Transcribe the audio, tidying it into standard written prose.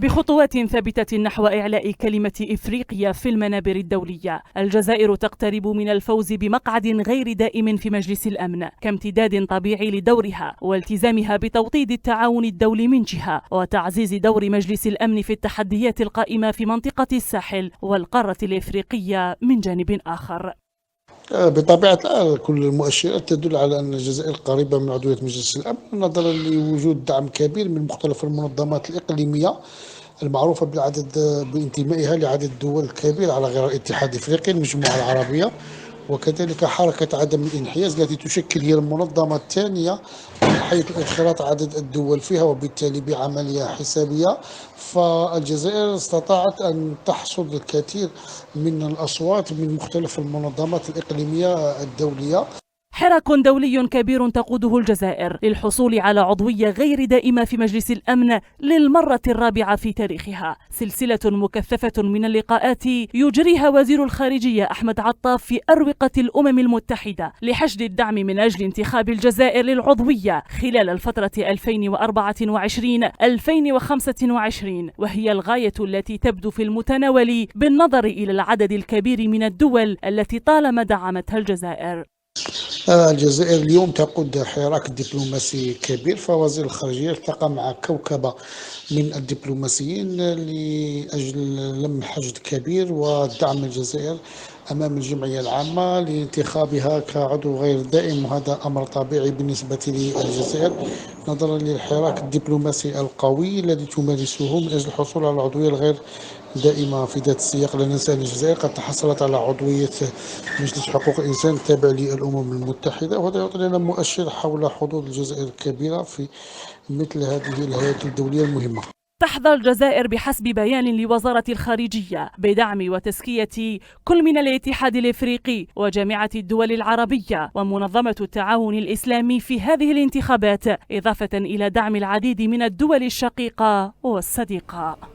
بخطوات ثابتة نحو إعلاء كلمة إفريقيا في المنابر الدولية، الجزائر تقترب من الفوز بمقعد غير دائم في مجلس الأمن كامتداد طبيعي لدورها والتزامها بتوطيد التعاون الدولي من جهة، وتعزيز دور مجلس الأمن في التحديات القائمة في منطقة الساحل والقارة الإفريقية من جانب آخر. بطبيعة الحال كل المؤشرات تدل على أن الجزائر قريبة من عضوية مجلس الأمن نظرا لوجود دعم كبير من مختلف المنظمات الإقليمية المعروفة بانتمائها لعدد دول كبير على غرار الاتحاد الإفريقي المجموعة العربية، وكذلك حركة عدم الانحياز التي تشكل هي المنظمة الثانية من حيث انخراط عدد الدول فيها، وبالتالي بعملية حسابية فالجزائر استطاعت أن تحصد الكثير من الأصوات من مختلف المنظمات الإقليمية الدولية. حراك دولي كبير تقوده الجزائر للحصول على عضوية غير دائمة في مجلس الأمن للمرة الرابعة في تاريخها، سلسلة مكثفة من اللقاءات يجريها وزير الخارجية أحمد عطاف في أروقة الأمم المتحدة لحشد الدعم من أجل انتخاب الجزائر للعضوية خلال الفترة 2024-2025، وهي الغاية التي تبدو في المتناول بالنظر إلى العدد الكبير من الدول التي طالما دعمتها الجزائر. الجزائر اليوم تقود حراك دبلوماسي كبير، فوزير الخارجية التقى مع كوكبة من الدبلوماسيين لأجل لم حشد كبير ودعم الجزائر أمام الجمعية العامة لانتخابها كعضو غير دائم، وهذا أمر طبيعي بالنسبة للجزائر نظرا للحراك الدبلوماسي القوي الذي تمارسه من أجل الحصول على العضوية الغير دائمة. في ذات السياق لا ننسى أن الجزائر قد تحصلت على عضوية مجلس حقوق الإنسان التابع للأمم المتحدة، وهذا يعطي لنا مؤشر حول حظوظ الجزائر الكبيرة في مثل هذه الهيئات الدولية المهمة. تحظى الجزائر بحسب بيان لوزارة الخارجية بدعم وتزكية كل من الاتحاد الإفريقي وجامعة الدول العربية ومنظمة التعاون الإسلامي في هذه الانتخابات، إضافة إلى دعم العديد من الدول الشقيقة والصديقة.